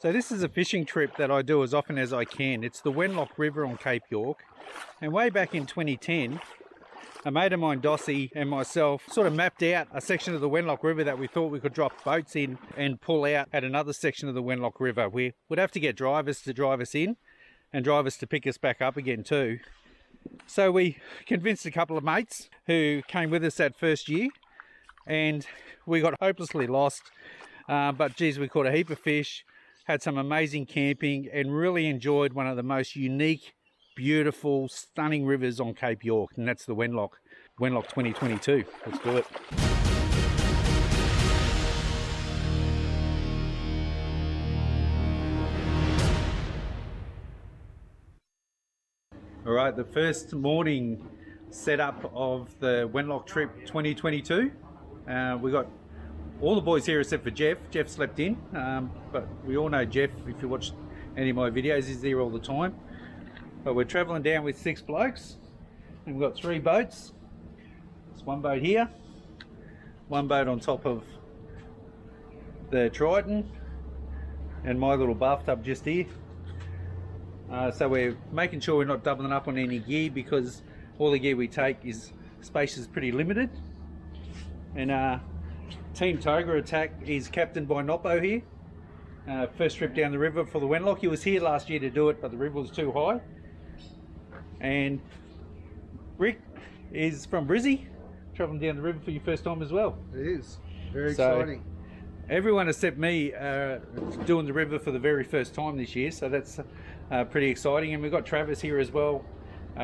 So this is a fishing trip that I do as often as I can. It's the Wenlock River on Cape York. And way back in 2010, a mate of mine, Dossie, and myself sort of mapped out a section of the Wenlock River that we thought we could drop boats in and pull out at another section of the Wenlock River. We would have to get drivers to drive us in and drivers to pick us back up again too. So we convinced a couple of mates who came with us that first year, and we got hopelessly lost. But geez, we caught a heap of fish, had some amazing camping, and really enjoyed one of the most unique, beautiful, stunning rivers on Cape York, and that's the Wenlock 2022. Let's do it. All right, the first morning setup of the Wenlock trip 2022. We got all the boys here except for Jeff. Jeff slept in, but we all know Jeff, if you watch any of my videos, he's there all the time. But we're traveling down with 6 blokes, and we've got 3 boats. There's one boat here, one boat on top of the Triton, and my little bathtub just here. So we're making sure we're not doubling up on any gear, because all the gear we take is space is pretty limited. And Team Toga Attack is captained by Noppo here. First trip down the river for the Wenlock. He was here last year to do it, but the river was too high. And Rick is from Brizzy, travelling down the river for your first time as well. It is very exciting. Everyone except me doing the river for the very first time this year, so that's pretty exciting. And we've got Travis here as well,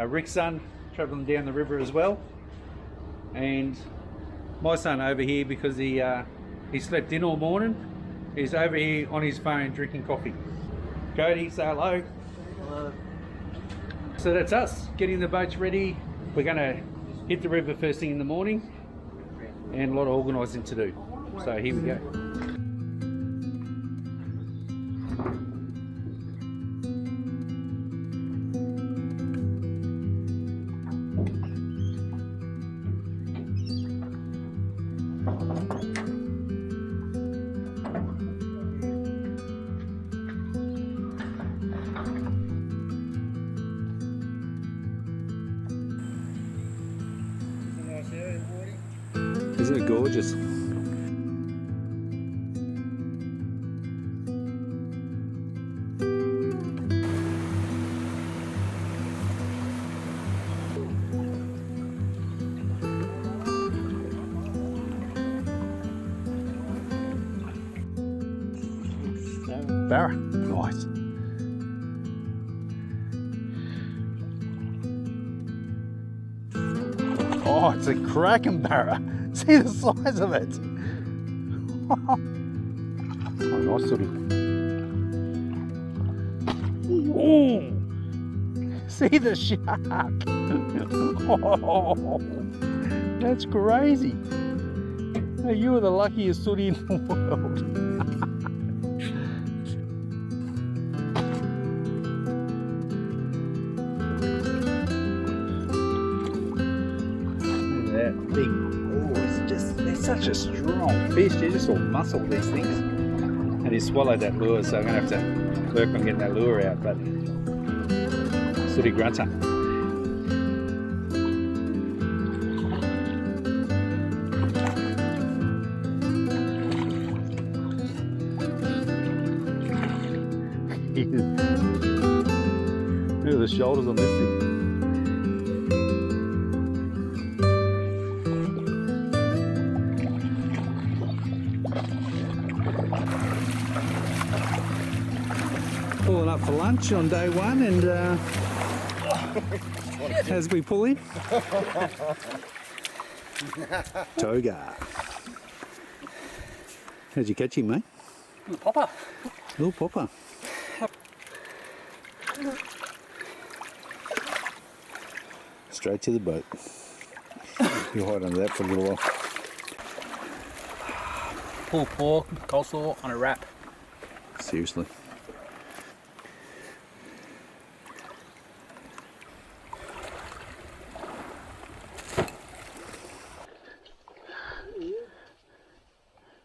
Rick's son, travelling down the river as well. And my son over here, because he slept in all morning, he's over here on his phone drinking coffee. Cody, say hello. Hello. So that's us, getting the boats ready. We're going to hit the river first thing in the morning, and a lot of organising to do. So here we go. Isn't it gorgeous? Barra, nice. Oh, it's a cracking barra. See the size of it. Oh, nice Sooty. Oh, see the shark. Oh, that's crazy. Hey, you are the luckiest Sooty in the world. That big, they're such a strong fish. They're just all muscle, these things. And he swallowed that lure, so I'm gonna have to work on getting that lure out. But Sooty Grunter. Look at the shoulders on this thing. Pulling up for lunch on day one, and as we pull in, Toga. How'd you catch him, mate? Little popper. Little popper. Straight to the boat. You'll hide under that for a little while. Pulled pork, coleslaw on a wrap. Seriously.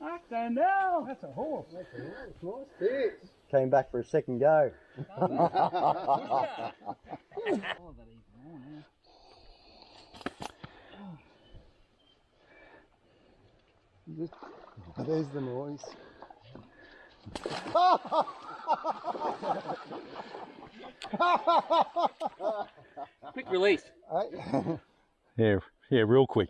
I don't know. That's a horse. That's a nice fish. came back for a second go. There's the noise. Quick release. Yeah, real quick.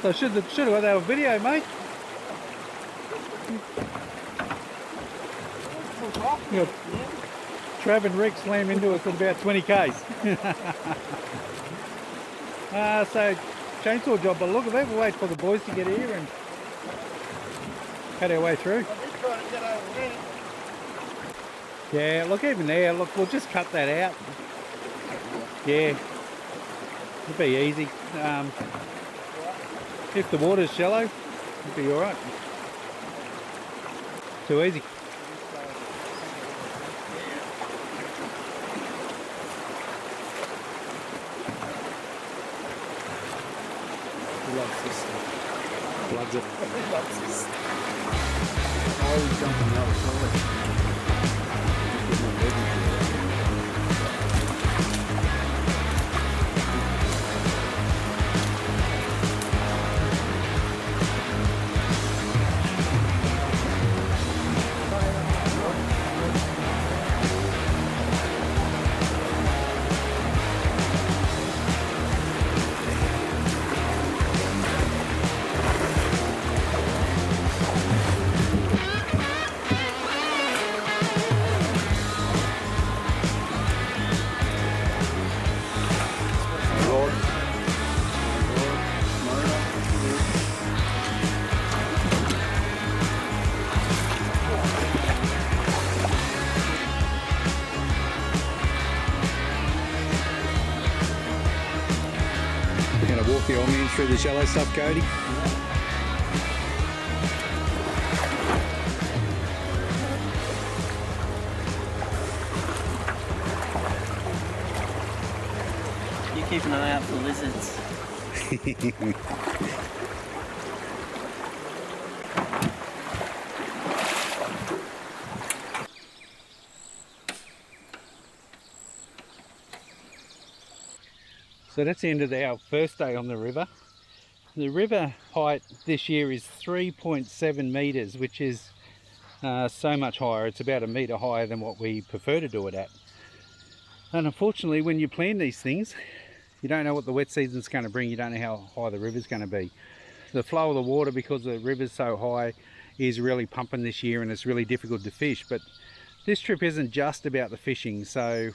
So should have got that on video, mate. You got Trav and Rick slam into us at about 20 k's. So chainsaw job, but look at that. We'll wait for the boys to get here and cut our way through. Yeah, look, even there, look, we'll just cut that out. Yeah, it'll be easy. If the water's shallow, it'll be alright. Too easy. He loves this stuff. Loves it. He loves this. Always jumping the other side. Walk your man through the shallow stuff, Cody. You keep an eye out for lizards. So that's the end of our first day on the river. The river height this year is 3.7 metres, which is so much higher. It's about a metre higher than what we prefer to do it at. And unfortunately, when you plan these things, you don't know what the wet season's going to bring. You don't know how high the river's going to be. The flow of the water, because the river's so high, is really pumping this year, and it's really difficult to fish. But this trip isn't just about the fishing, so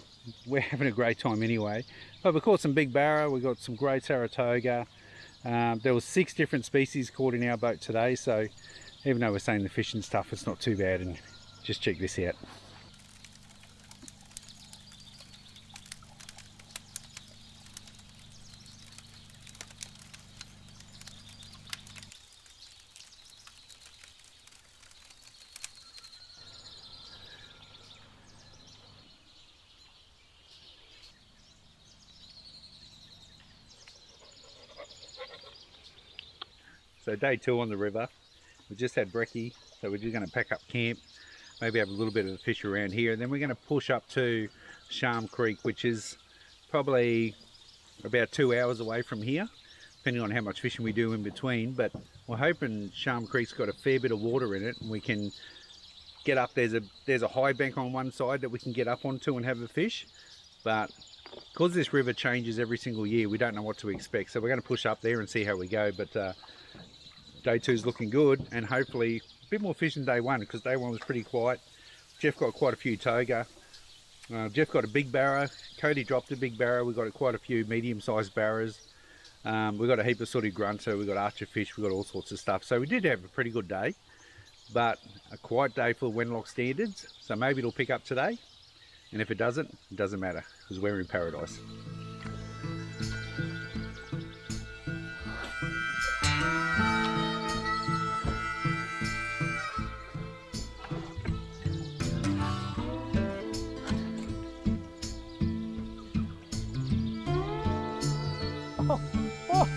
we're having a great time anyway. But we caught some big barra, we got some great Saratoga. There was 6 different species caught in our boat today, so even though we're saying the fishing stuff, it's not too bad. And just check this out. So day 2 on the river, we just had brekkie, so we're just going to pack up camp, maybe have a little bit of a fish around here, and then we're going to push up to Sharm Creek, which is probably about 2 hours away from here, depending on how much fishing we do in between. But we're hoping Sharm Creek's got a fair bit of water in it, and we can get up. There's a high bank on one side that we can get up onto and have a fish, but because this river changes every single year, we don't know what to expect, so we're going to push up there and see how we go. But day 2's looking good, and hopefully a bit more fish than day 1, because day 1 was pretty quiet. Jeff got quite a few toga. Jeff got a big barra. Cody dropped a big barra. We got quite a few medium-sized barras. We got a heap of Sooty Grunter. We got archer fish. We got all sorts of stuff. So we did have a pretty good day, but a quiet day for Wenlock standards. So maybe it'll pick up today, and if it doesn't matter, because we're in paradise. Oh, oh.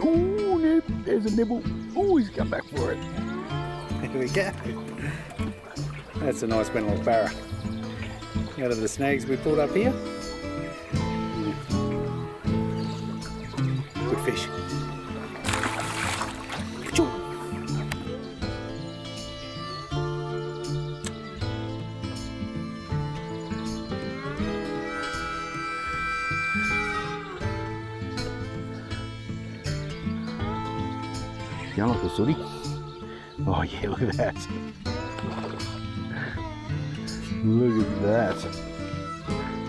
Ooh, there's a nibble. Oh, he's come back for it. Here we go. That's a nice Wenlock barra. Out of the snags we pulled up here. Good fish. You like the sooty? Oh yeah, look at that. Look at that.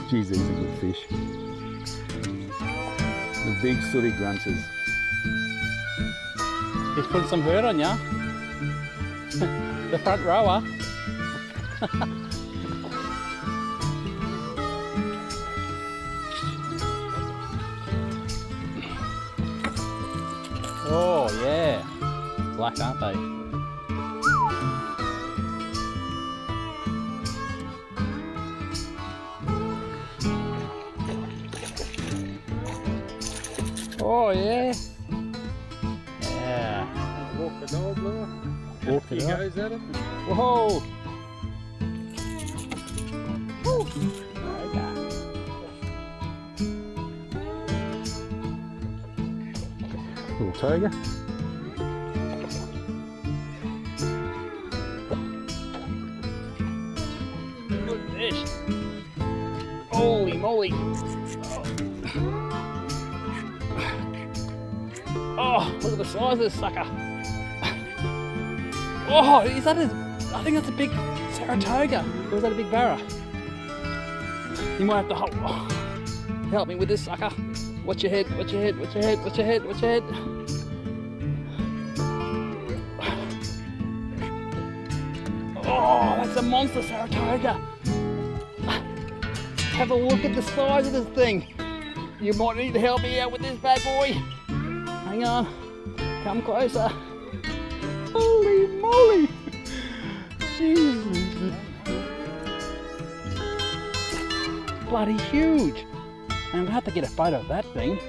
Jeez, these are good fish. The big sooty grunters. He's putting some hurt on ya. The front rower. Oh yeah. Black, aren't they? Oh yeah. Yeah. Walk the dog, Lua. Walk the He dog. goes at it. Whoa. Woo. Little toga. Good fish. Holy moly. Oh, look at the size of this sucker. Oh, is that I think that's a big Saratoga. Or is that a big barra? You might have to help me with this sucker. Watch your head, watch your head, watch your head, watch your head, watch your head. Oh, that's a monster Saratoga. Have a look at the size of this thing. You might need to help me out with this bad boy. Hang on, come closer. Holy moly! Jesus. Bloody huge. I'm gonna have to get a photo of that thing.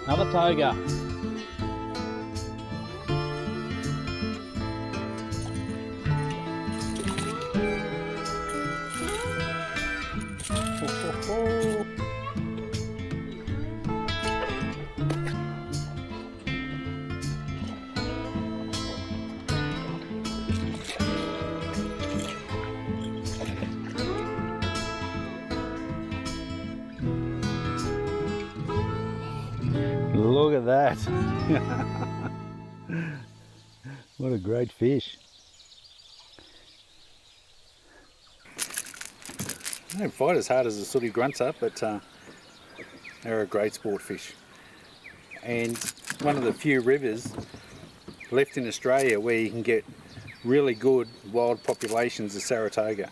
Another toga. Look at that. What a great fish. They don't fight as hard as a Sooty Grunter, but they're a great sport fish. And one of the few rivers left in Australia where you can get really good wild populations of Saratoga.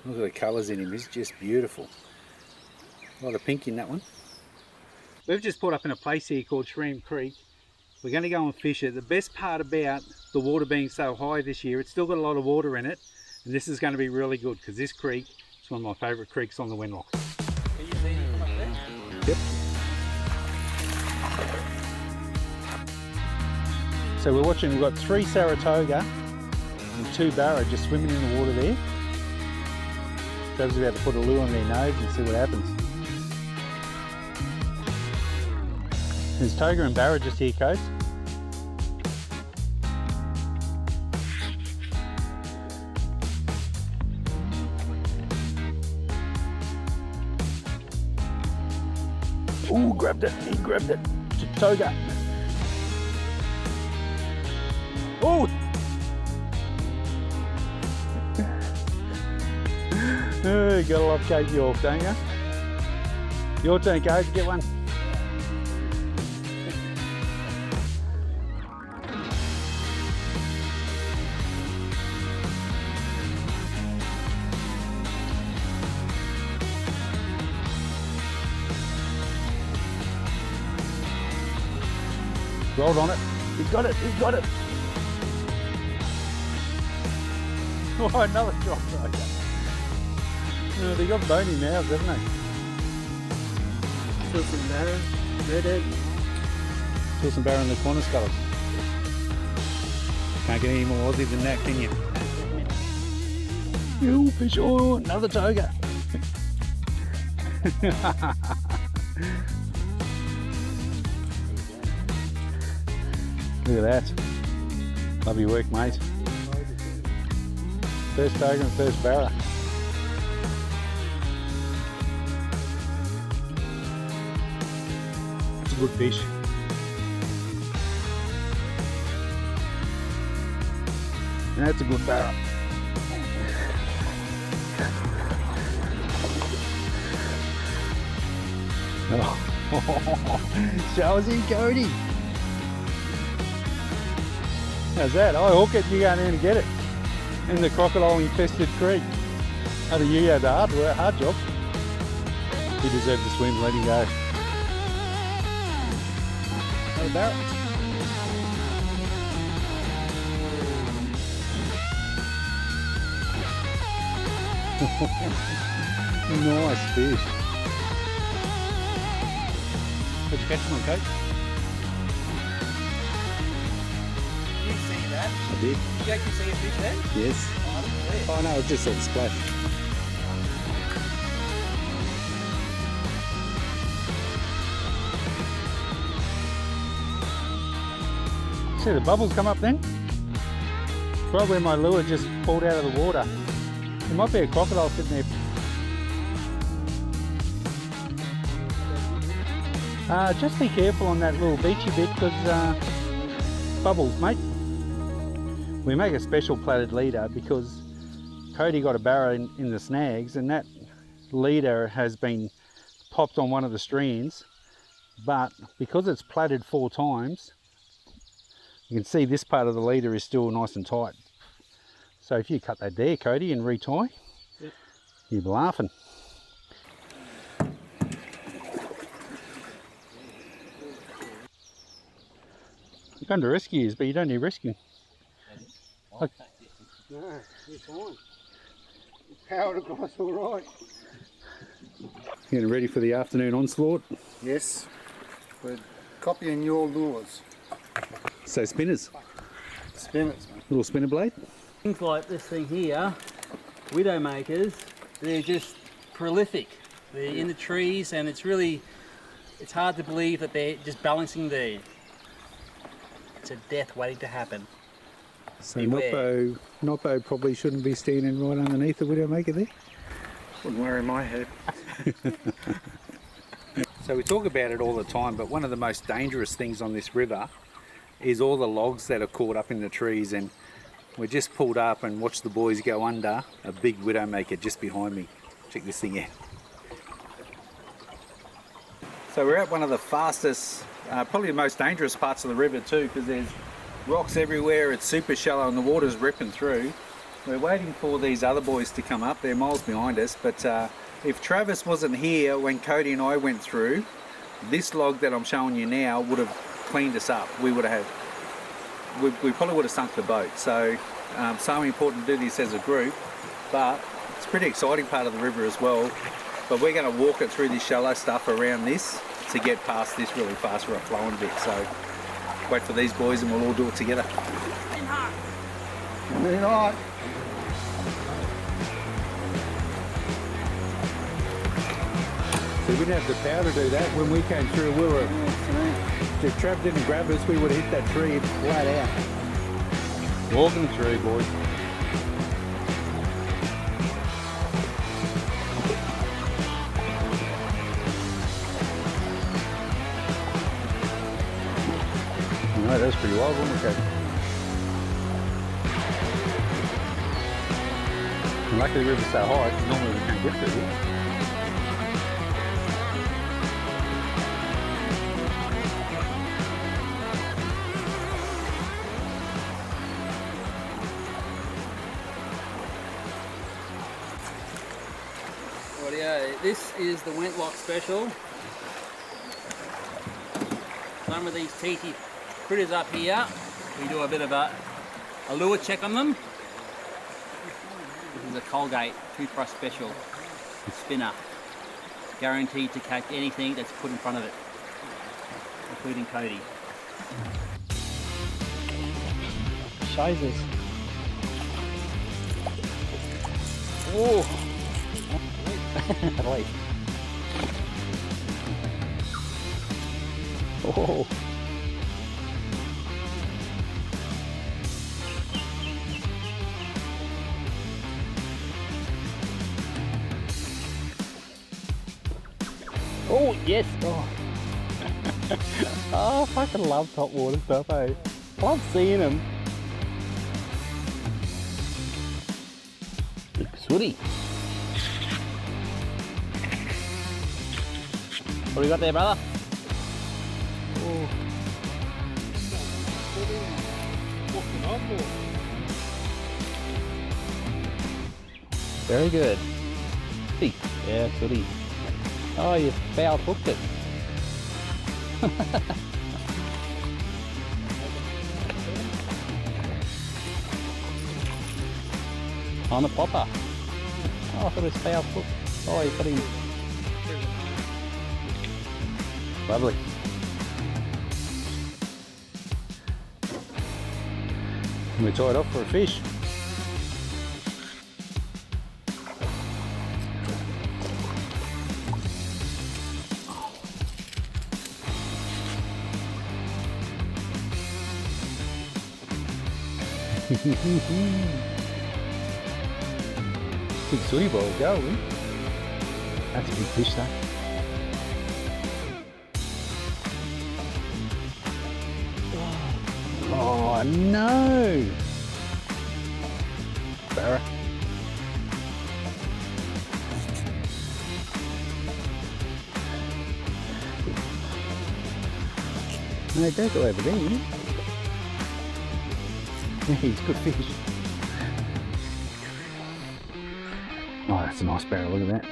Look at the colours in him, he's just beautiful. A lot of pink in that one. We've just put up in a place here called Shreem Creek. We're going to go and fish it. The best part about the water being so high this year, it's still got a lot of water in it, and this is going to be really good because this creek is one of my favourite creeks on the Wenlock. Can you see him up there? Yep. So we're watching, we've got 3 Saratoga and 2 barra just swimming in the water there. Travis is about to put a lure on their nose and see what happens. There's toga and barra just here, Coast. Ooh, grabbed it, he grabbed it. Toga. Oh! You gotta love Cape York, don't you? Your turn, Coach, get one. Rolled on it. He's got it. He's got it. Oh, another drop. They got bony mouths, haven't they? Still some barra, redhead. Still some barra in the corner scullers. Can't get any more Aussie than that, can you? You fish, oh, another toga. Look at that. Love your work, mate. First toga and first barra. It's a good fish. That's a good barra. Oh. Show us in, Cody. How's that? I hook it, you go in and get it. In the crocodile infested creek. Oh, you had the hard job. He deserved to swim, let him go. Another barra. Nice fish. Did you catch him on, Kate? Did you see that? I did. Did you actually see a fish there? Yes. Oh, I didn't see it. Oh no, it was just a splash. See the bubbles come up then? Right where my lure just pulled out of the water. There might be a crocodile sitting there. Just be careful on that little beachy bit because bubbles, mate. We make a special plaited leader because Cody got a barra in the snags and that leader has been popped on one of the strands, but because it's plaited 4 times, you can see this part of the leader is still nice and tight. So if you cut that there, Cody, and retie, yep, you'd be laughing. I'm going to rescue you, but you don't need rescuing. No, you're fine. You powered across all right. Getting ready for the afternoon onslaught. Yes, we're copying your lures. So spinners, Spinners, mate. little spinner blade. Things like this thing here, widowmakers, they're just prolific. They're in the trees and it's hard to believe that they're just balancing there. It's a death waiting to happen. So Beware. Noppo probably shouldn't be standing right underneath the widowmaker there. Wouldn't worry my head. So we talk about it all the time, but one of the most dangerous things on this river is all the logs that are caught up in the trees, and we just pulled up and watched the boys go under a big widowmaker just behind me. Check this thing out. So we're at one of the fastest, probably the most dangerous parts of the river too, because there's rocks everywhere, it's super shallow and the water's ripping through. We're waiting for these other boys to come up, they're miles behind us, but if Travis wasn't here when Cody and I went through, this log that I'm showing you now would have cleaned us up. We probably would have sunk the boat. So important to do this as a group, but it's a pretty exciting part of the river as well. But we're going to walk it through this shallow stuff around this to get past this really fast rough flowing bit. So wait for these boys and we'll all do it together. Very nice. So we didn't have the power to do that. When we came through, we were, if Trav didn't grab us, we would have hit that tree flat out. Walking through, boys. No, that's pretty wild, wasn't it, Kate? And luckily the river's so high, because normally we can't get through it. Rightio, this is the Wentlock special. Some of these teety critters up here. We do a bit of a lure check on them. This is a Colgate toothbrush special spinner. Guaranteed to catch anything that's put in front of it, including Cody. Scheiße. Oh! Right. Oh. Oh, yes. Oh. Oh, I fucking love top water stuff, eh? I love seeing them. Big Sooty. What do you got there, brother? Oh. Very good. Sooty. Yeah, Sooty. Oh, you foul hooked it. On the popper. Oh, I thought it was foul hooked. Oh, you got him. Lovely. We tie it off for a fish. Big sooty ball, go, eh? That's a big fish, though. Oh no! Barra. No, don't go over there, you. Yeah, he's a good fish. Oh, that's a nice barrel, look at that.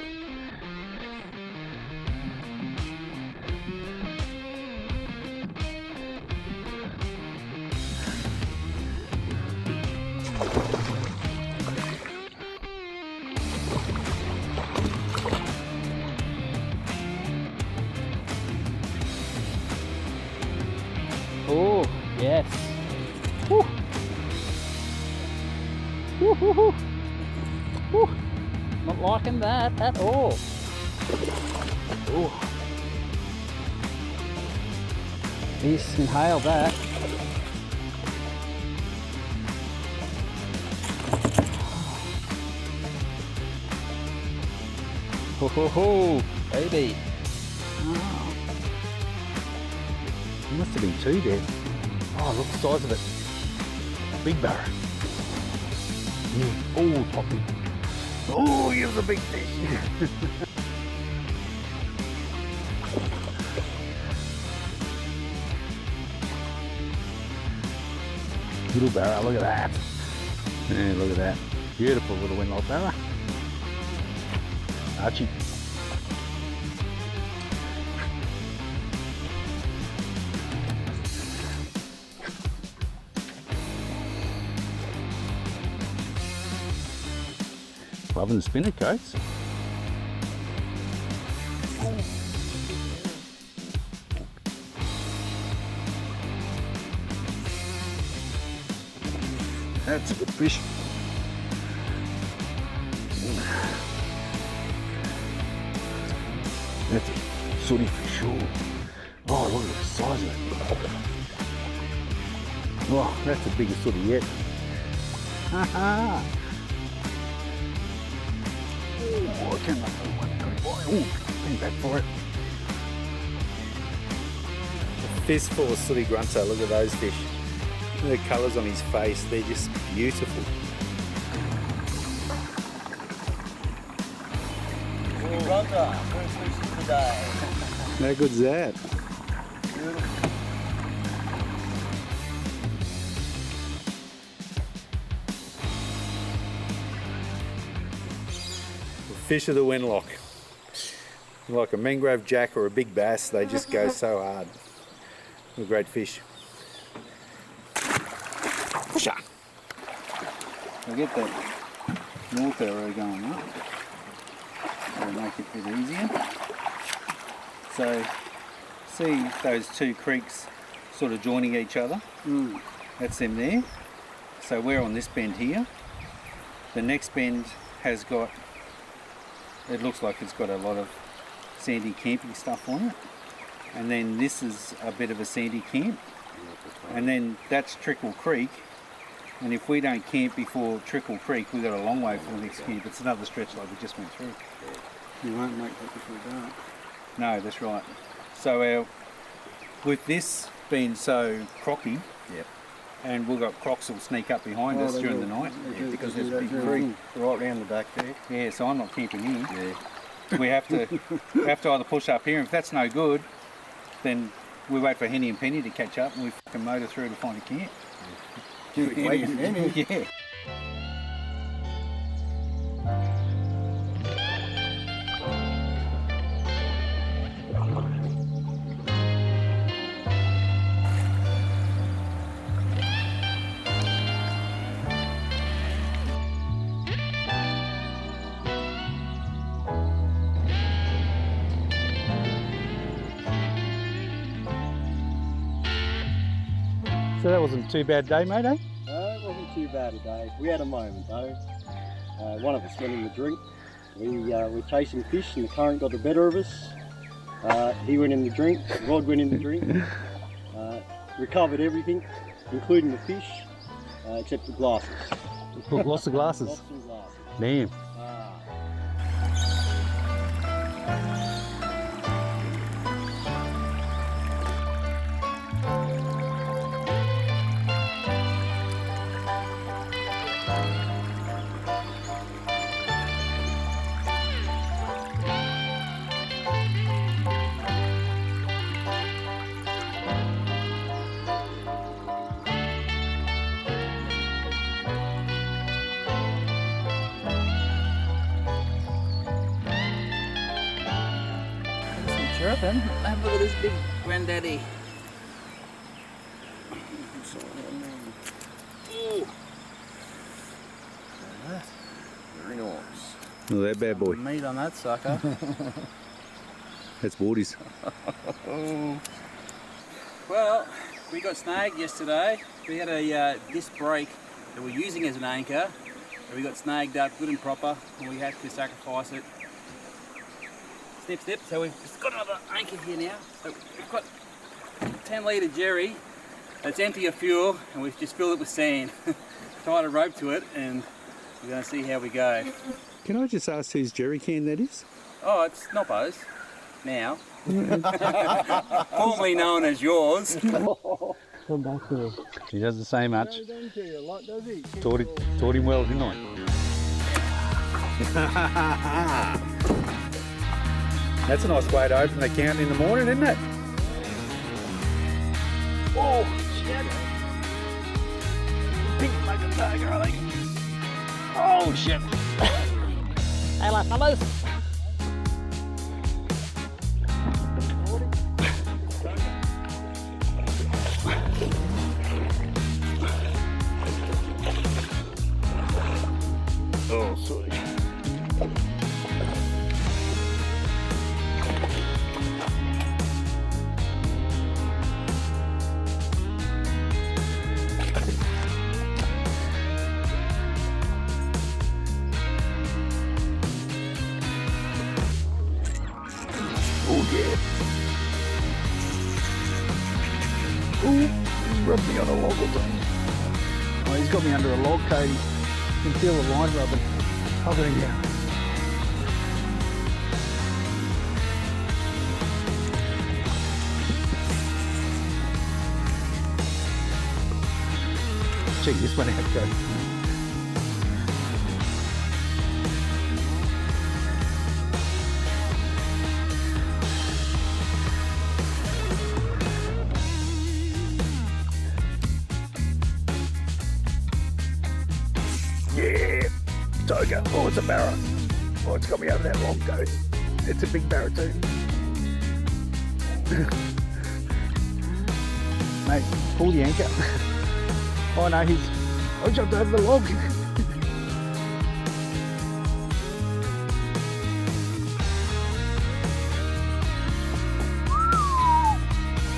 Oh, yes. Woo. Woo, woo, woo. Woo. Not liking that at all. Oh. He's inhaled that. Ho ho ho, baby. Oh. Must have been two there. Oh, look the size of it. Big barra. Oh, toppy. Oh, he was a big fish. Little barra, look at that. Yeah, look at that. Beautiful little windlock barra. Archie. Loving the spinner coats. That's a good fish. That's a sooty for sure. Oh, look at the size of it. Oh, that's the biggest sooty yet. Haha. Oh, I can't remember one. Oh, bring back for it. A fistful of Sooty Grunter, look at those fish. Look at the colours on his face, they're just beautiful. Sooty Grunter, first fish today. How good's that? Fish of the windlock. Like a mangrove jack or a big bass, they just go so hard. They're great fish. Pusher. We'll get that north arrow going up. That'll make it a bit easier. So, see those two creeks sort of joining each other? That's them there. So we're on this bend here. The next bend has got, it looks like it's got a lot of sandy camping stuff on it. And then this is a bit of a sandy camp. And then that's Trickle Creek. And if we don't camp before Trickle Creek, we've got a long way for the next camp. It's another stretch like we just went through. You won't make that before dark. No, that's right. So with this being so crocky, and we've got crocs will sneak up behind us during the night. Because there's a big creek right round the back there. Yeah, so I'm not camping here. We have to either push up here. If that's no good, then we wait for Henny and Penny to catch up and we fucking motor through to find a camp. Wait a minute. Yeah. So that wasn't too bad day, mate, eh? No, it wasn't too bad a day. We had a moment though. One of us went in the drink. We were chasing fish and the current got the better of us. He went in the drink, Rod went in the drink. Recovered everything, including the fish, except the glasses. Lots of glasses. Lost some glasses. Damn. Chirping. Have a look at this big granddaddy. Very nice. Look at that bad boy. Meat on that sucker. That's Wardy's. Well, we got snagged yesterday. We had a disc brake that we're using as an anchor. And we got snagged up good and proper and we had to sacrifice it. Snip, snip. So we've just got another anchor here now. So we've got a 10 litre jerry that's empty of fuel and we've just filled it with sand. Tied a rope to it and we're going to see how we go. Can I just ask whose jerry can that is? Oh, it's Noppo's now. Formerly known as yours. Come back here. He doesn't say much. He doesn't tell you a lot, does he? Taught him well, didn't I? That's a nice way to open the account in the morning, isn't it? Oh, shit. Big fucking tiger, I think. Oh, shit. Hello, fellas. Oh, sorry. Rubbed me on a log or something. Oh, he's got me under a log, Cody. You can feel the line rubbing. Hovering down. Check this one out, Cody. Yeah, Toga. Oh, it's a barra. Oh, it's got me over that log, Cody. It's a big barra too. Mate, pull the anchor. Oh no, he's I jumped over the log.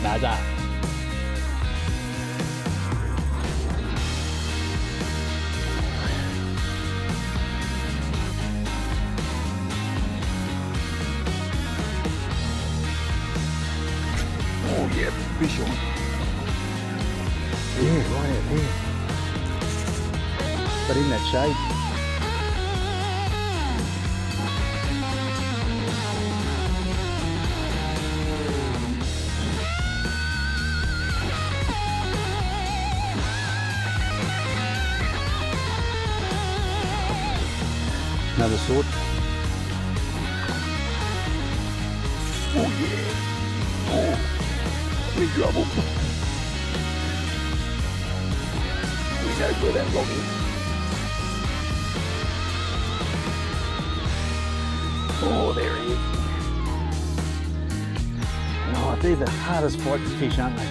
Nada. Oh yeah, fish on. Yeah, right out there. But in that shade. Another sword. Oh yeah. Oh, big trouble. We know where that log is. Oh, there he is. Oh, they're the hardest fighting fish, aren't they?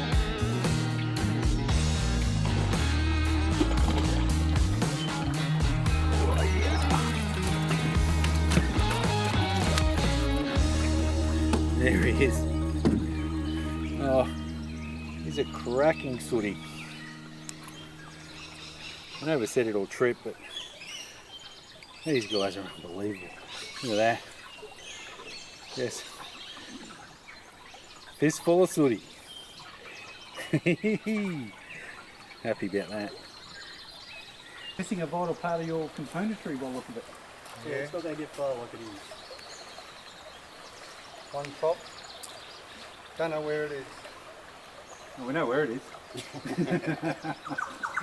There he is. Oh, he's a cracking sooty. I never said it all trip, but these guys are unbelievable. Look at that. Yes. Fist full of sooty. Happy about that. Missing a vital part of your componentry by the look of it. Yeah, it's not going to get far like it is. One prop. Don't know where it is. Well, we know where it is.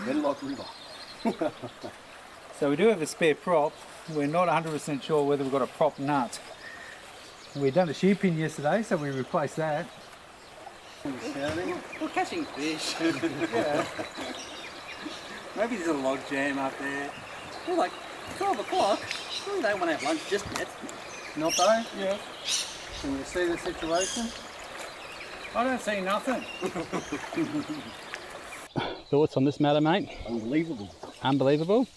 Wenlock River. So we do have a spare prop. We're not 100% sure whether we've got a prop nut. We done a shear pin yesterday, so we replaced that. We're catching fish. Yeah. Maybe there's a log jam up there. We're like 12 o'clock. We don't want to have lunch just yet. Not though? Yeah. Can you see the situation? I don't see nothing. Thoughts on this matter, mate? Unbelievable. Unbelievable.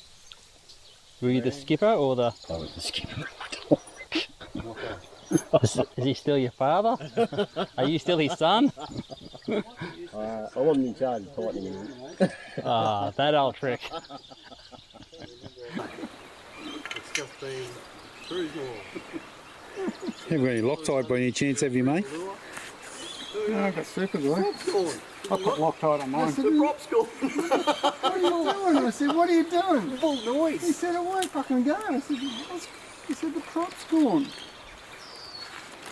Were you the skipper or the... I was the skipper. Is he still your father? Are you still his son? I wasn't in charge of tightening him. Ah, that old trick. It's just been cruise more. Have you got any Loctite by any chance, have you, mate? No, I've got super glue. I put Loctite on mine. The prop's gone. What are you doing? I said, what are you doing? Full noise. He said, it won't fucking go. I said, he said, the prop's gone.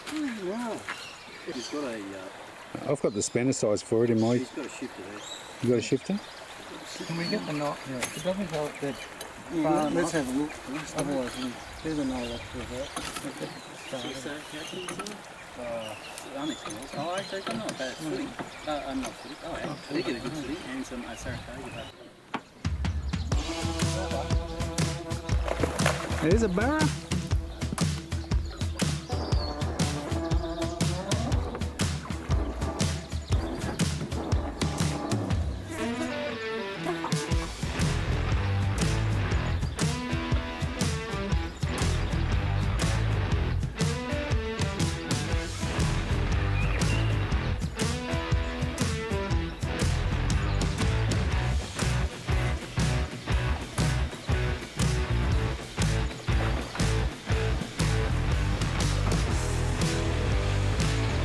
Oh, wow. He's got a, I've got the spanner size for it in my... he's got a shifter there. You got a shifter? Can we get the knot? Yeah. It doesn't go that Yeah, far. let's have a look. Otherwise, there's a knot up there. Oh, actually, I'm not bad at footing. I'm not footing. Oh, yeah. I did get a good footing and some Saratoga. There's a barra.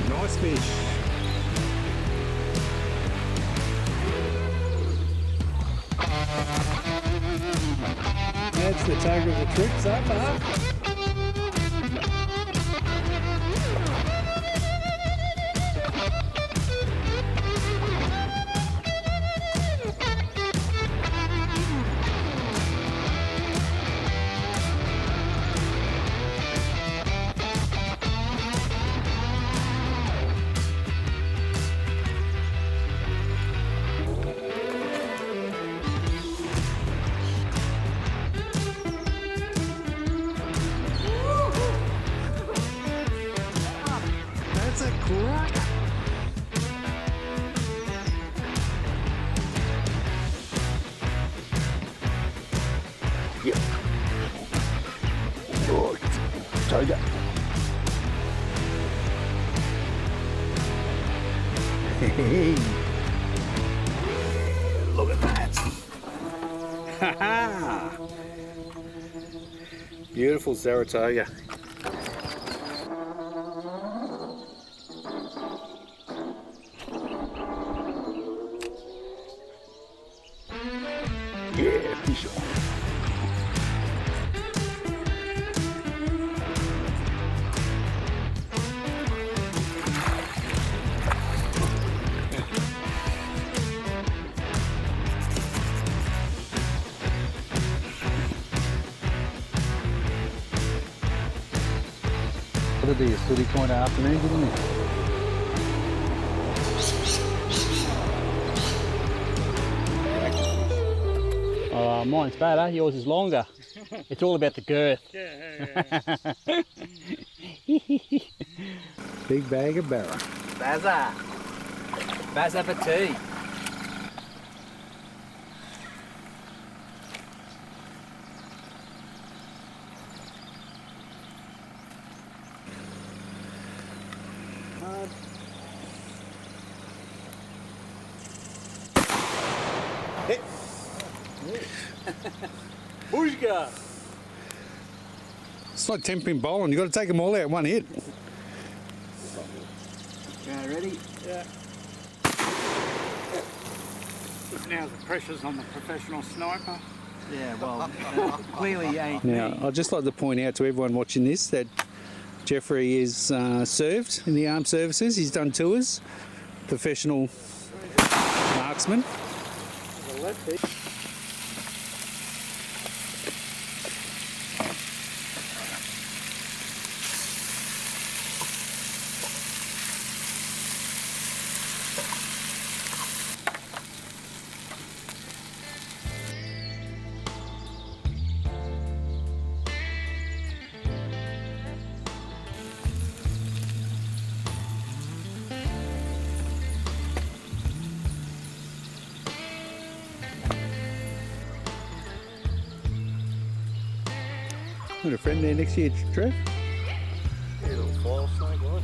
Nice fish. That's the tug of the trip so far. Saratoga. Hey, look at that. Beautiful Saratoga. Yeah, fish on. What did the Sooty Grunter afternoon, didn't it? Mine's better, yours is longer. It's all about the girth. Big bag of barra. Bazza. Bazza for tea. Bushka. It's like 10-pin bowling. You've got to take them all out in one hit. Okay, ready? Yeah. Now the pressure's on the professional sniper. Yeah, well, clearly ain't Now, me. I'd just like to point out to everyone watching this that Jeffrey is served in the armed services. He's done tours, professional marksman. The lefty. Got a friend there next to you, Trev, Yeah, little file snake, right?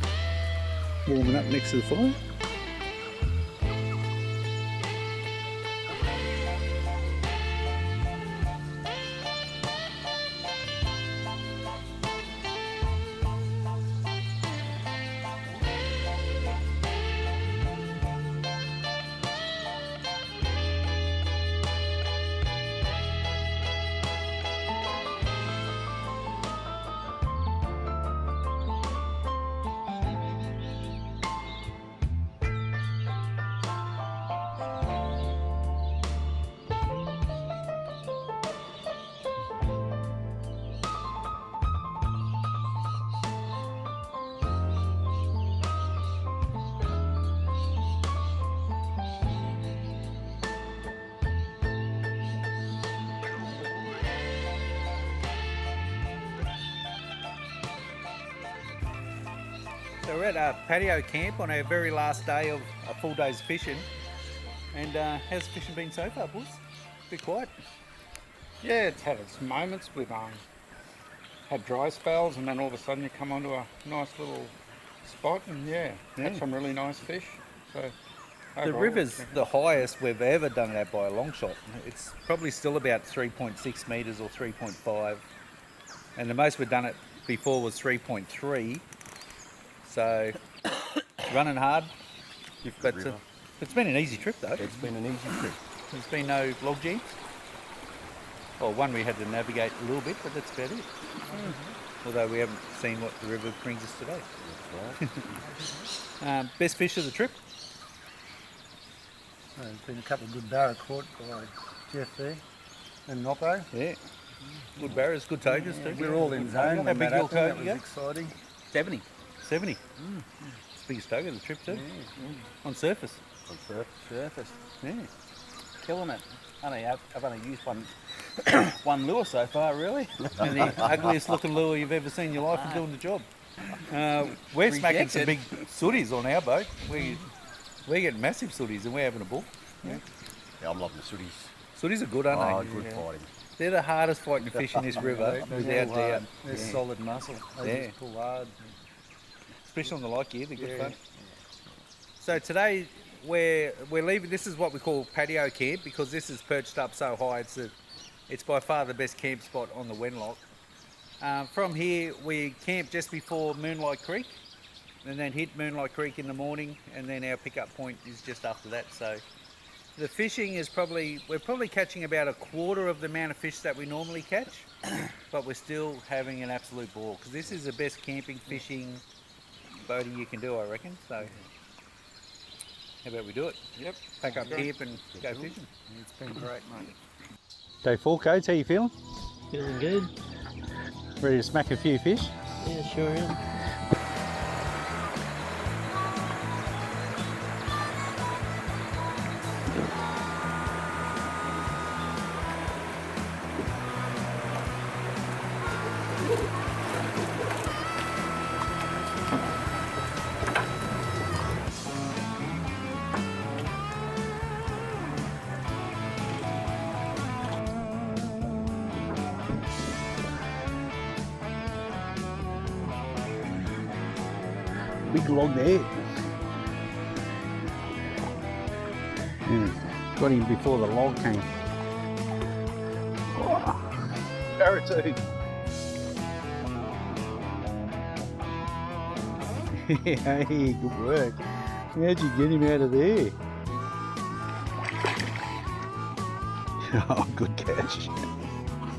warming up next to the fire. So we're at a patio camp on our very last day of a full day's fishing. And how's the fishing been so far, boys? A bit quiet. Yeah, it's had its moments. We've had dry spells, and then all of a sudden you come onto a nice little spot, and had some really nice fish. So The overall, river's the highest we've ever done it at by a long shot. It's probably still about 3.6 metres or 3.5. And the most we've done it before was 3.3. So running hard. But it's been an easy trip though. It's been an easy trip. There's been no log jams. Well, one we had to navigate a little bit, but that's about it. Although we haven't seen what the river brings us today. That's right. Best fish of the trip? there's been a couple of good barra caught by Jeff there and Noppo. Yeah. Good barras, good togas too. We're all in zone. How when big that your happened. coat That you was got? exciting. 70. 70. It's the biggest toga of the trip too. On surface. On surf. Surface. Yeah. Killing it. I've only used one lure so far, really. And the ugliest looking lure you've ever seen in your life for doing the job. We're smacking some big sooties on our boat. We're getting massive sooties and we're having a ball. Yeah, I'm loving the sooties. Sooties are good, aren't Oh, they? good fighting. They're the hardest fighting fish in this river, without doubt. They're solid muscle. They Yeah. just pull hard. Especially on the light gear, they're good Yeah. fun. So today we're leaving. This is what we call patio camp because this is perched up so high. It's by far the best camp spot on the Wenlock. From here we camp just before Moonlight Creek, and then hit Moonlight Creek in the morning, and then our pickup point is just after that. So the fishing is we're probably catching about a quarter of the amount of fish that we normally catch, but we're still having an absolute ball because this is the best camping, fishing, boating you can do, I reckon. So how about we do it? Yep. Pack up camp and go fishing. It's been great, mate. Day 4, Codes, how you feeling? Feeling good? Ready to smack a few fish? Yeah, sure am. Big log there. Got him before the log came. Oh, Saratoga. Hey, good work. How'd you get him out of there? Oh, good catch.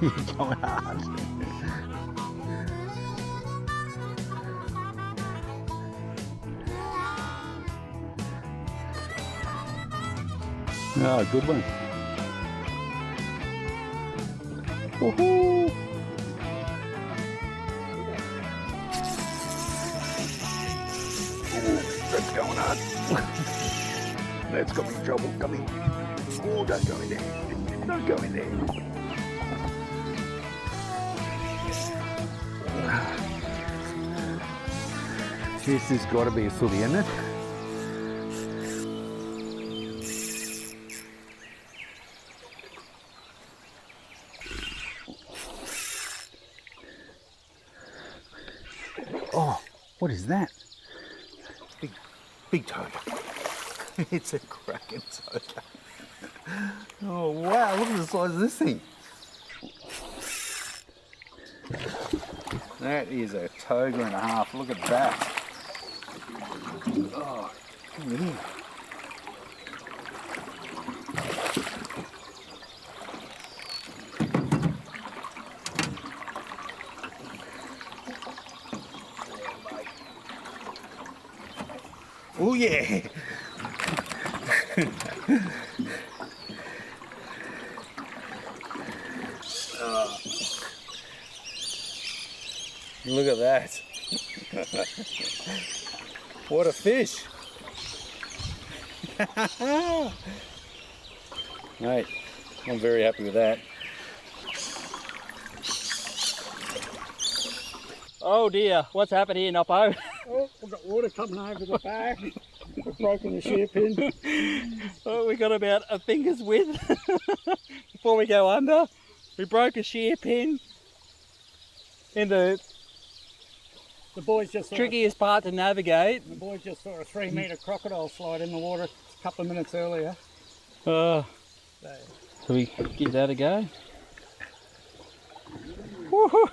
You're going hard. Oh, good one. Woohoo! That's going on. That's got me in trouble. Come in. Oh, don't go in there. Don't go in there. This has got to be a sooty, isn't it? Oh, what is that? Big toad. It's a cracking toad. Oh wow, look at the size of this thing. That is a toga and a half. Look at that. Oh, come here. Oh yeah! Look at that! What a fish! Mate, I'm very happy with that. Oh dear, what's happened here, Noppo? Oh, we've got water coming over the back. We've broken the shear pin. Oh, we got about a finger's width before we go under. We broke a shear pin in the boys just trickiest part to navigate. The boys just saw a 3 metre crocodile slide in the water a couple of minutes earlier. Shall we give that a go? Woohoo!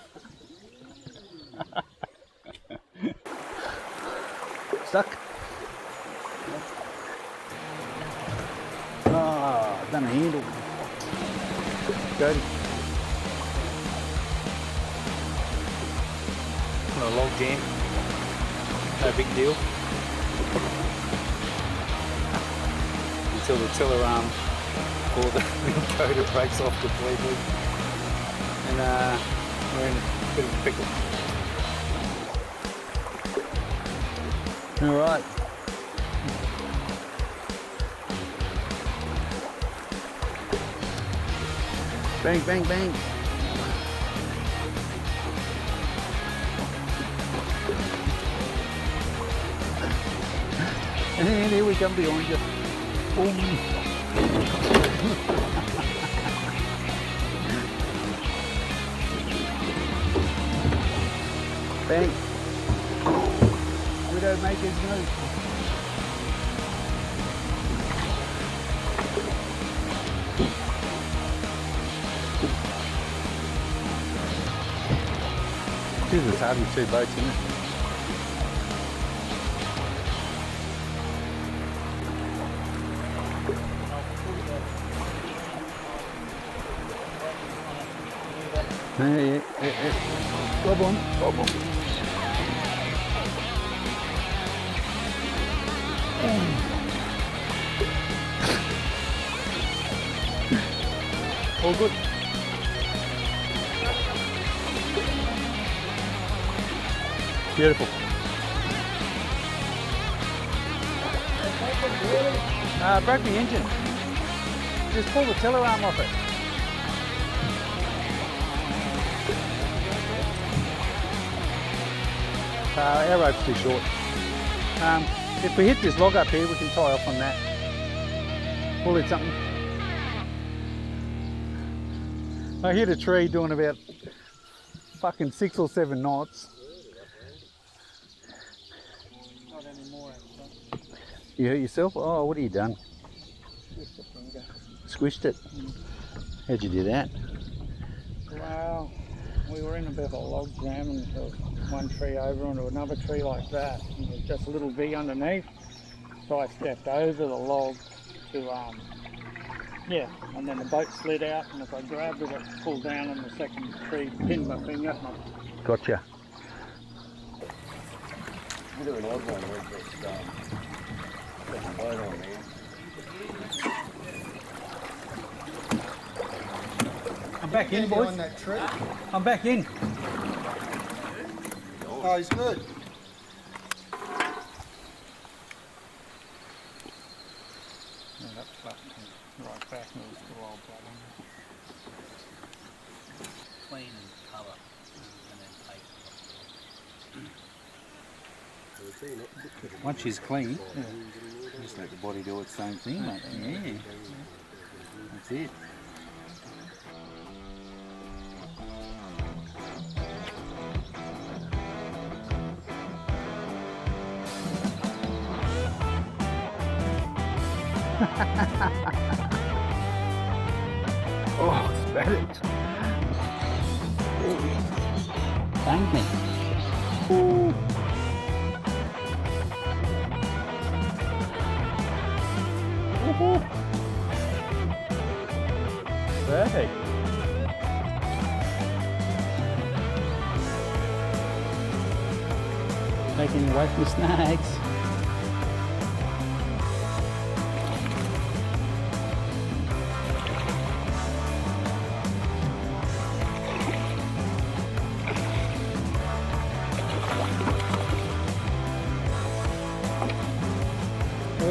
Stuck. Ah, done a handle. Good. A log jam. No big deal. Until the tiller arm or the coda breaks off completely. And we're in a bit of a pickle. All right. Bang, bang, bang. And here we come behind you. Boom. Jeez, it's hard with two boats, isn't it? Yeah. Bob on. All good. Beautiful. Broke the engine. Just pull the tiller arm off it. Our rope's too short. If we hit this log up here, we can tie off on that. We'll hit something. I hit a tree doing about fucking 6 or 7 knots. Not anymore, actually. You hurt yourself? Oh, what have you done? Just a finger. Squished it? How'd you do that? Well, we were in a bit of a log jam and there was one tree over onto another tree like that. And there's just a little V underneath. So I stepped over the log to, yeah, and then the boat slid out, and as I grabbed it, it pulled down and the second tree pinned my finger. And Gotcha. Bit of an odd one, second boat on there. I'm back in, boys. On that tree. I'm back in. Oh, he's good. yeah, that flattened right back and it was still all blood on Clean and cover, and then take. Once she's clean, just let the body do its own thing, mate. Yeah. That's it. Oh, it's better. Thank me. Ooh. Woohoo. Perfect. Taking away from the snags.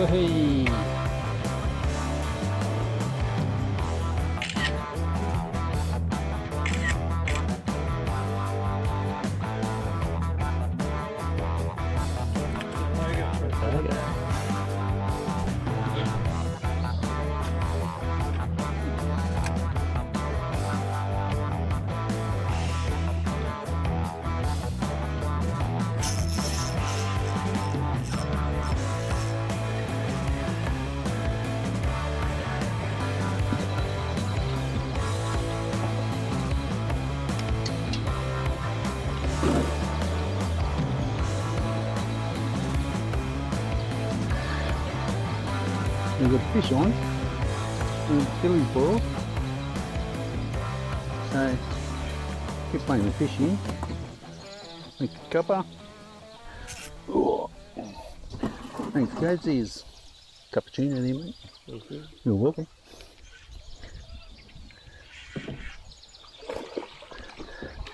Hey. We've got fish on, and Billy's boiled. So, keep playing with fish here. Make a cuppa. Oh. Thanks, guys. There's cappuccino there, mate. Thank you. You're welcome.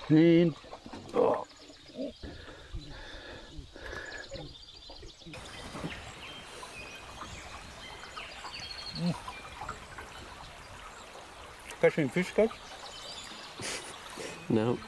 And oh. Catching fish, coach? No.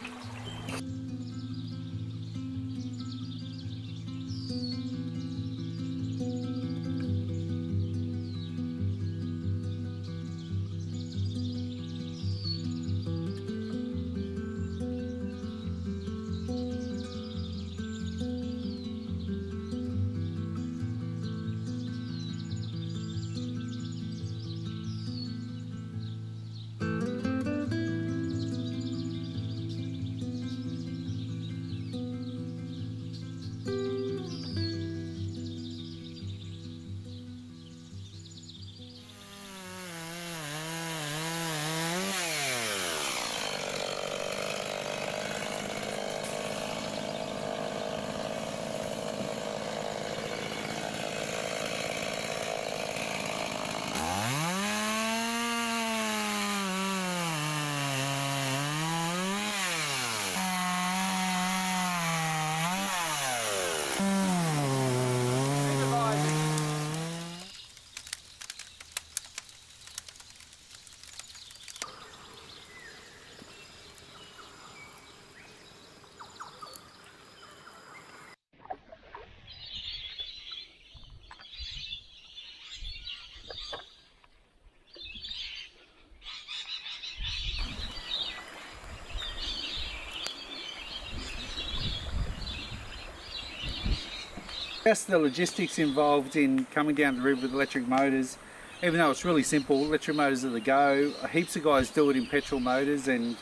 That's the logistics involved in coming down the river with electric motors. Even though it's really simple, electric motors are the go. Heaps of guys do it in petrol motors, and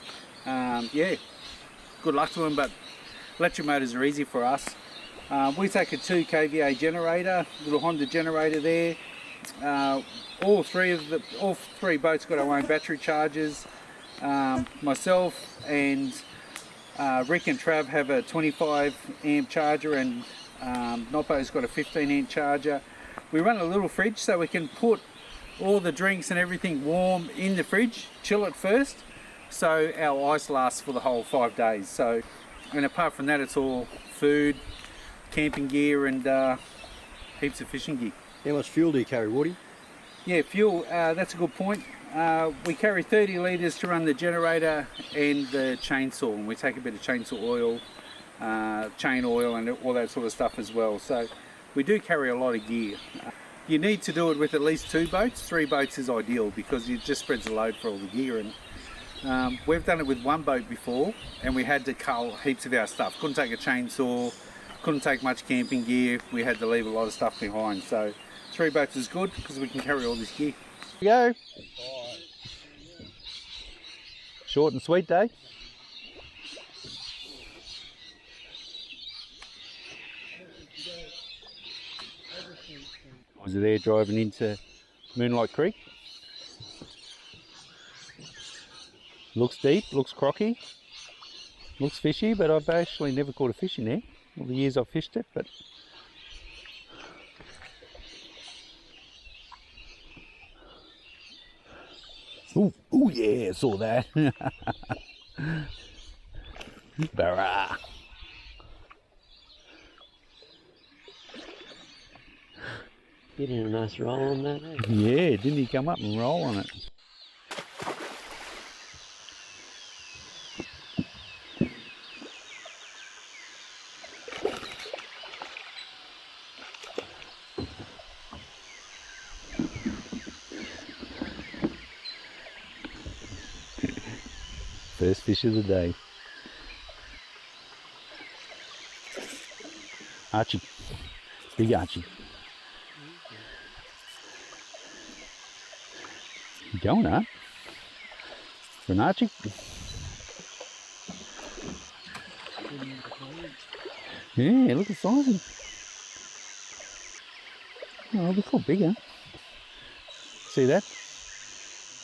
yeah, good luck to them, but electric motors are easy for us. We take a 2 kVA generator, little Honda generator there. All three boats got our own battery chargers. Myself and Rick and Trav have a 25 amp charger, and Noppo's got a 15 amp charger. We run a little fridge so we can put all the drinks and everything warm in the fridge, chill it first, so our ice lasts for the whole 5 days. So, and apart from that, it's all food, camping gear, and heaps of fishing gear. How much fuel do you carry, Wardy? Yeah, fuel, that's a good point. We carry 30 litres to run the generator and the chainsaw, and we take a bit of chainsaw oil, chain oil, and all that sort of stuff as well. So we do carry a lot of gear. You need to do it with at least 2 boats. 3 boats is ideal because it just spreads the load for all the gear. And we've done it with 1 boat before, and we had to cull heaps of our stuff. Couldn't take a chainsaw, couldn't take much camping gear. We had to leave a lot of stuff behind. So 3 boats is good because we can carry all this gear. Go. Short and sweet day. I was there driving into Moonlight Creek. Looks deep, looks crocky, looks fishy, but I've actually never caught a fish in there. All the years I've fished it, but ooh, ooh, yeah, saw that. Barra. Getting a nice roll on that, eh? Yeah, didn't he come up and roll on it? First fish of the day. Archie. Big Archie. Going up. For an Archie. Yeah, look at the size of him. Oh, it'll be cool bigger. See that?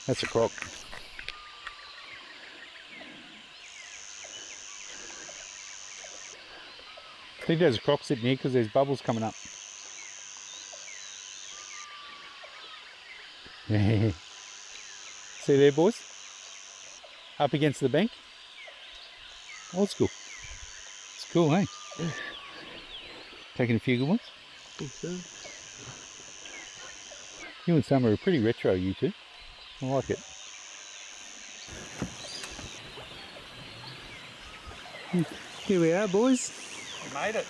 That's a croc. I think there's a croc sitting here because there's bubbles coming up. See there, boys? Up against the bank. Old school. It's cool, eh? Yeah. Taking a few good ones. I think so. You and Summer are pretty retro, you two. I like it. Here we are, boys. You made it.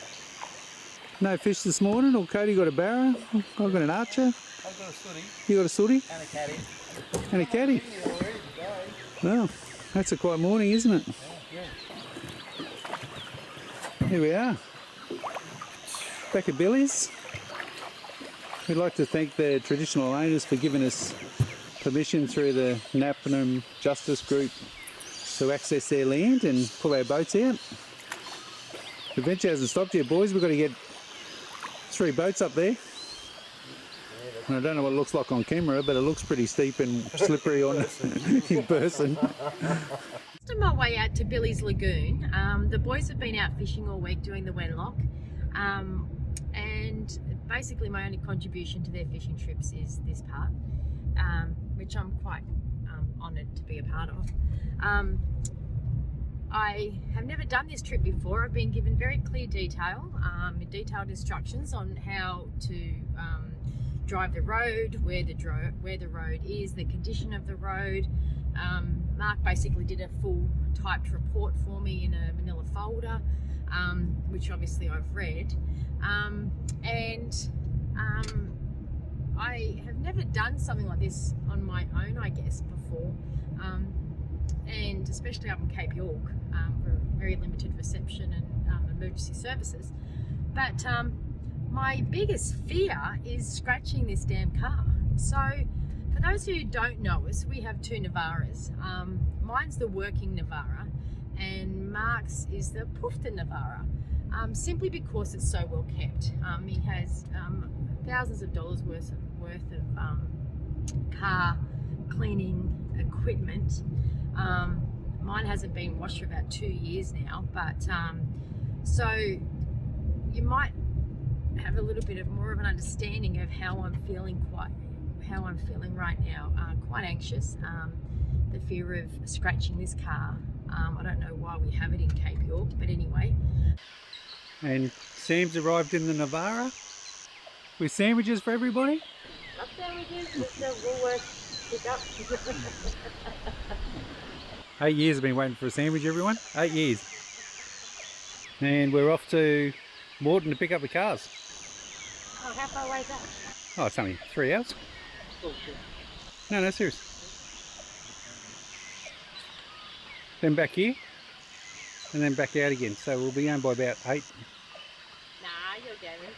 No fish this morning. Or Cody got a barra. I've got an archer. I've got a sooty. You got a sooty? And a caddy. And a caddy. Well, that's a quiet morning, isn't it? Here we are. Back at Billy's. We'd like to thank the traditional owners for giving us permission through the Napanum Justice Group to access their land and pull our boats out. The adventure hasn't stopped yet, boys. We've got to get 3 boats up there. And I don't know what it looks like on camera, but it looks pretty steep and slippery on in person. Just on my way out to Billy's Lagoon, the boys have been out fishing all week doing the Wenlock, and basically my only contribution to their fishing trips is this part, which I'm quite honoured to be a part of. I have never done this trip before. I've been given very clear detailed instructions on how to drive the road, where the road is, the condition of the road. Mark basically did a full typed report for me in a manila folder, which obviously I've read, and I have never done something like this on my own, I guess, before, and especially up in Cape York, we're very limited reception and emergency services. But my biggest fear is scratching this damn car. So for those who don't know us, we have two Navaras. Mine's the working Navara and Mark's is the Poofta Navara, simply because it's so well kept. He has thousands of dollars worth of car cleaning equipment. Mine hasn't been washed for about 2 years now, but so you might have a little bit of more of an understanding of how I'm feeling right now. Quite anxious. The fear of scratching this car. I don't know why we have it in Cape York, but anyway. And Sam's arrived in the Navara with sandwiches for everybody. Up sandwiches with the Woolworths pickup. 8 years I've been waiting for a sandwich, everyone. 8 years. And we're off to Morton to pick up the cars. Oh, how far away is that? Oh, it's only 3 hours. Bullshit. No, serious. Then back here, and then back out again. So we'll be home by about 8. Nah, you're gaming.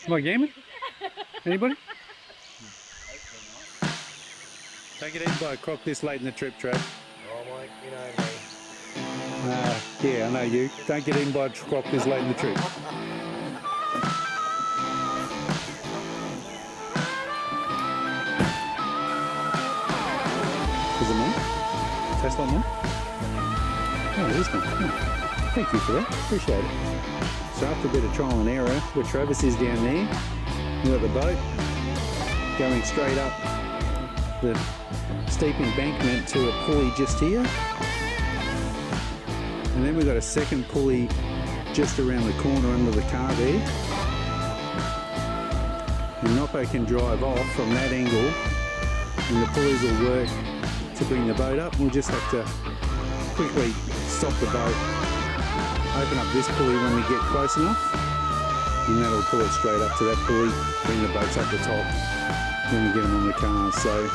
Am I gaming? Anybody? Don't get eaten by a croc this late in the trip, Trav. Oh, mate, you know me. Yeah, I know you. Don't get eaten by a croc this late in the trip. Is it more? Tastes like more? Oh, it is more. Oh, thank you for that. Appreciate it. So after a bit of trial and error, where Travis is down there, we've got the boat going straight up the steep embankment to a pulley just here. And then we've got a second pulley just around the corner under the car there. And Noppo can drive off from that angle and the pulleys will work to bring the boat up. We'll just have to quickly stop the boat, open up this pulley when we get close enough, and that'll pull it straight up to that pulley, bring the boats up the top when we get them on the cars. So,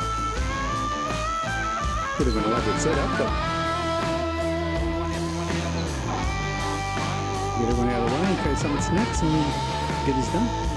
bit of an elaborate setup, but get everyone out of the way in case someone snaps and get this done.